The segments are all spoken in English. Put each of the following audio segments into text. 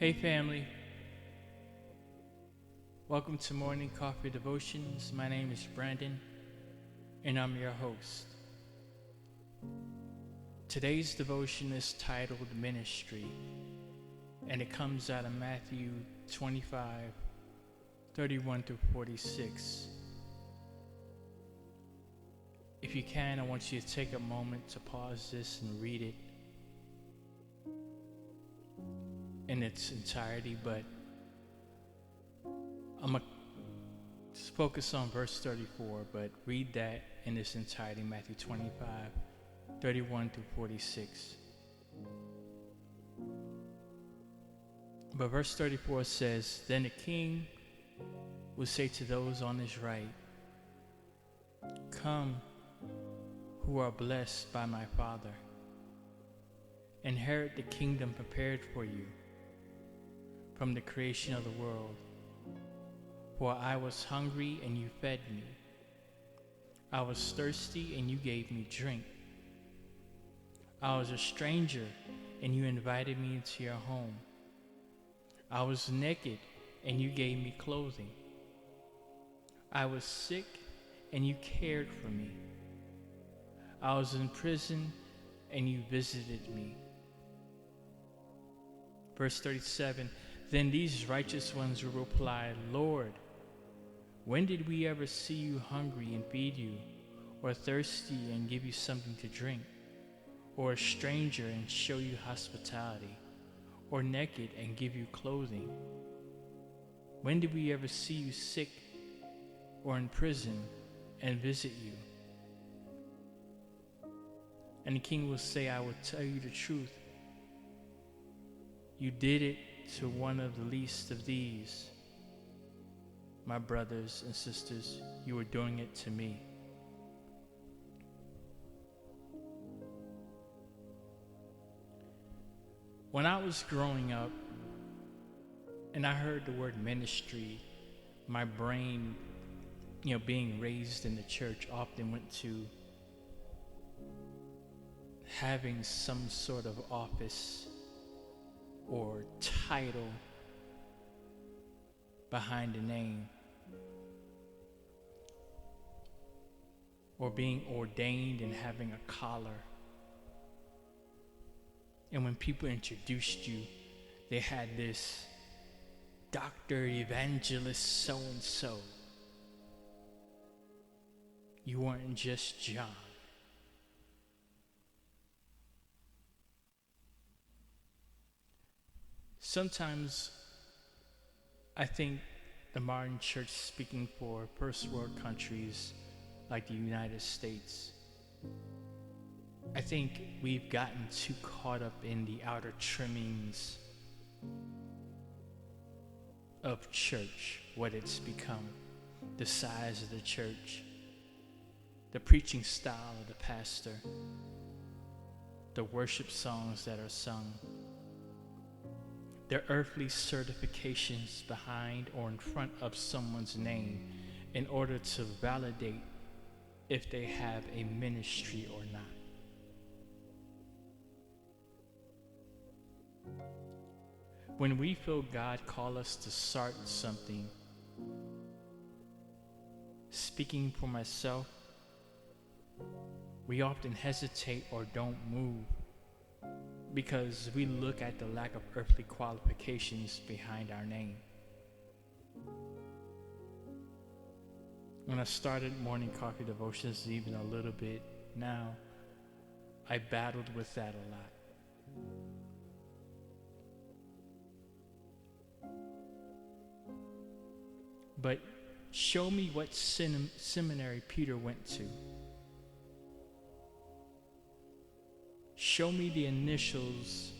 Hey family, welcome to Morning Coffee Devotions. My name is Brandon and I'm your host. Today's devotion is titled Ministry and it comes out of Matthew 25:31 through 46. If you can, I want you to take a moment to pause this and read it in its entirety, but I'm going to focus on verse 34, but read that in its entirety, Matthew 25:31 through 46. But verse 34 says, "Then the king will say to those on his right, 'Come, who are blessed by my Father, inherit the kingdom prepared for you from the creation of the world. For I was hungry and you fed me. I was thirsty and you gave me drink. I was a stranger and you invited me into your home. I was naked and you gave me clothing. I was sick and you cared for me. I was in prison and you visited me.'" Verse 37, "Then these righteous ones will reply, 'Lord, when did we ever see you hungry and feed you, or thirsty and give you something to drink, or a stranger and show you hospitality, or naked and give you clothing? When did we ever see you sick or in prison and visit you?' And the king will say, 'I will tell you the truth. You did it to one of the least of these, my brothers and sisters. You were doing it to me.'" When I was growing up and I heard the word ministry, my brain, being raised in the church, often went to having some sort of office or title behind a name, or being ordained and having a collar. And when people introduced you, they had this Dr. Evangelist so-and-so. You weren't just John. Sometimes I think the modern church, speaking for first world countries like the United States, I think we've gotten too caught up in the outer trimmings of church, what it's become, the size of the church, the preaching style of the pastor, the worship songs that are sung, their earthly certifications behind or in front of someone's name in order to validate if they have a ministry or not. When we feel God call us to start something, speaking for myself, we often hesitate or don't move because we look at the lack of earthly qualifications behind our name. When I started Morning Coffee Devotions, even a little bit now, I battled with that a lot. But show me what seminary Peter went to. Show me the initials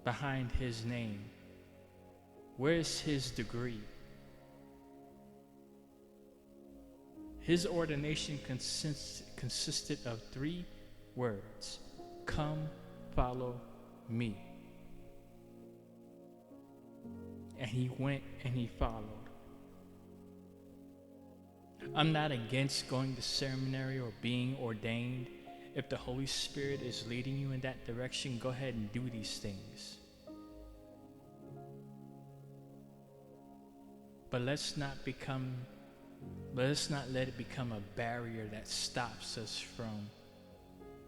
behind his name. Where's his degree? His ordination consisted of 3 words: "Come, follow me." And he went and he followed. I'm not against going to seminary or being ordained. If the Holy Spirit is leading you in that direction, go ahead and do these things. But let's not let it become a barrier that stops us from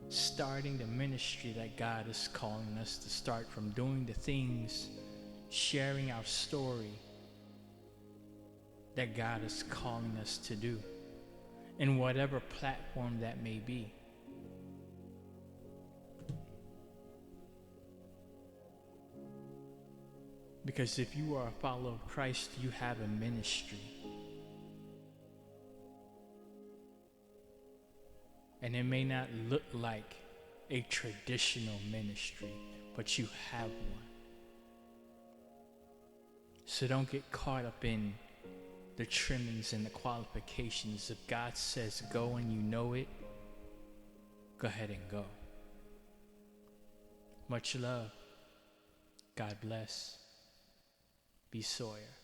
starting the ministry that God is calling us to start, from doing the things, sharing our story that God is calling us to do, in whatever platform that may be. Because if you are a follower of Christ, you have a ministry. And it may not look like a traditional ministry, but you have one. So don't get caught up in the trimmings and the qualifications. If God says go and you know it, go ahead and go. Much love. God bless. Be Sawyer.